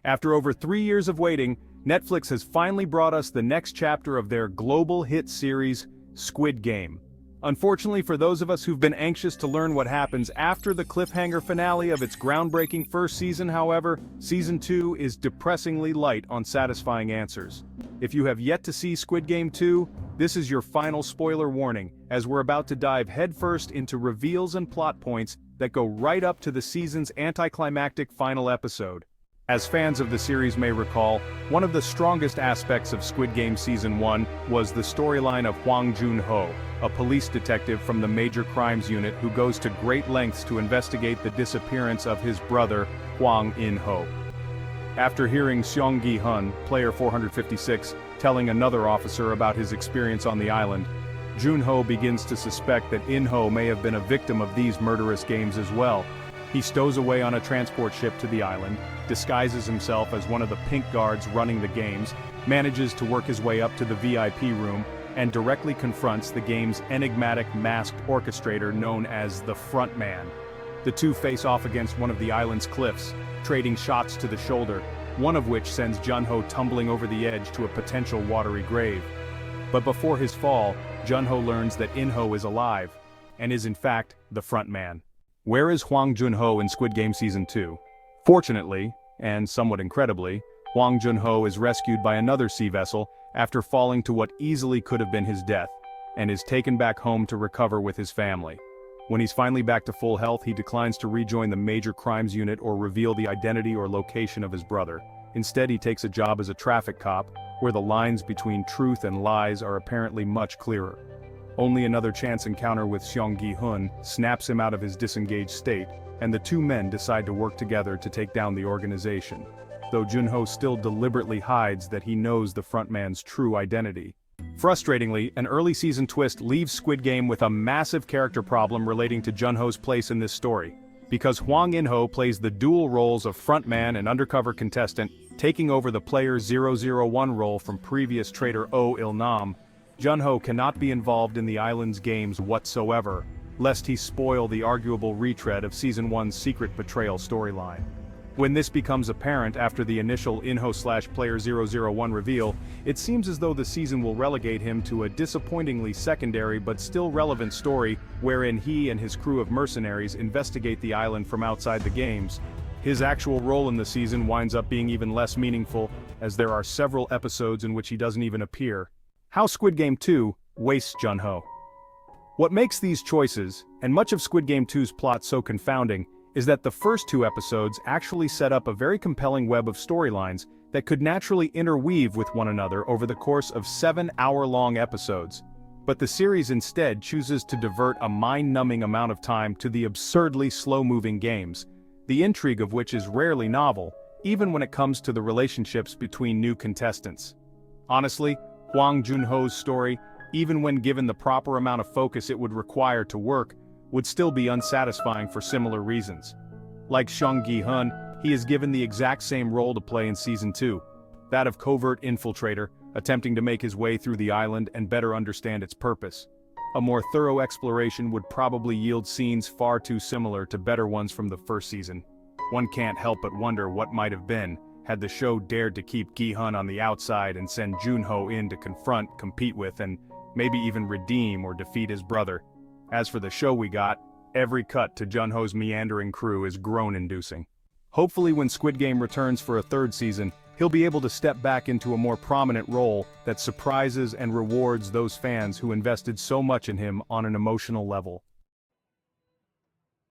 After over 3 years of waiting, Netflix has finally brought us the next chapter of their global hit series, Squid Game. Unfortunately for those of us who've been anxious to learn what happens after the cliffhanger finale of its groundbreaking first season, however, Season 2 is depressingly light on satisfying answers. If you have yet to see Squid Game 2, this is your final spoiler warning, as we're about to dive headfirst into reveals and plot points that go right up to the season's anticlimactic final episode. As fans of the series may recall, one of the strongest aspects of Squid Game Season 1 was the storyline of Hwang Jun-ho, a police detective from the Major Crimes Unit who goes to great lengths to investigate the disappearance of his brother, Hwang In-ho. After hearing Seong Gi-hun, player 456, telling another officer about his experience on the island, Jun-ho begins to suspect that In-ho may have been a victim of these murderous games as well. He stows away on a transport ship to the island, disguises himself as one of the pink guards running the games, manages to work his way up to the VIP room, and directly confronts the game's enigmatic masked orchestrator known as the Front Man. The two face off against one of the island's cliffs, trading shots to the shoulder, one of which sends Jun-ho tumbling over the edge to a potential watery grave. But before his fall, Jun-ho learns that In-ho is alive, and is in fact the Front Man. Where is Hwang Jun-ho in Squid Game Season 2? Fortunately, and somewhat incredibly, Hwang Jun-ho is rescued by another sea vessel after falling to what easily could have been his death, and is taken back home to recover with his family. When he's finally back to full health, he declines to rejoin the Major Crimes Unit or reveal the identity or location of his brother. Instead, he takes a job as a traffic cop, where the lines between truth and lies are apparently much clearer. Only another chance encounter with Seong Gi-hun snaps him out of his disengaged state, and the two men decide to work together to take down the organization, though Jun-ho still deliberately hides that he knows the frontman's true identity. Frustratingly, an early season twist leaves Squid Game with a massive character problem relating to Jun-ho's place in this story. Because Hwang In-ho plays the dual roles of frontman and undercover contestant, taking over the player 001 role from previous traitor Oh Il-nam, Jun-ho cannot be involved in the island's games whatsoever, lest he spoil the arguable retread of Season 1's secret betrayal storyline. When this becomes apparent after the initial In-ho/Player 001 reveal, it seems as though the season will relegate him to a disappointingly secondary but still relevant story wherein he and his crew of mercenaries investigate the island from outside the games. His actual role in the season winds up being even less meaningful, as there are several episodes in which he doesn't even appear. How Squid Game 2 wastes Jun-ho. What makes these choices, and much of Squid Game 2's plot so confounding, is that the first 2 episodes actually set up a very compelling web of storylines that could naturally interweave with one another over the course of 7-hour-long episodes. But the series instead chooses to divert a mind-numbing amount of time to the absurdly slow-moving games, the intrigue of which is rarely novel, even when it comes to the relationships between new contestants. Honestly, Hwang Jun-ho's story, even when given the proper amount of focus it would require to work, would still be unsatisfying for similar reasons. Like Seong Gi-hun, he is given the exact same role to play in Season 2, that of covert infiltrator, attempting to make his way through the island and better understand its purpose. A more thorough exploration would probably yield scenes far too similar to better ones from the first season. One can't help but wonder what might have been, had the show dared to keep Gi-hun on the outside and send Jun-ho in to confront, compete with, and maybe even redeem or defeat his brother. As for the show we got, every cut to Jun-ho's meandering crew is groan-inducing. Hopefully when Squid Game returns for a 3rd season, he'll be able to step back into a more prominent role that surprises and rewards those fans who invested so much in him on an emotional level.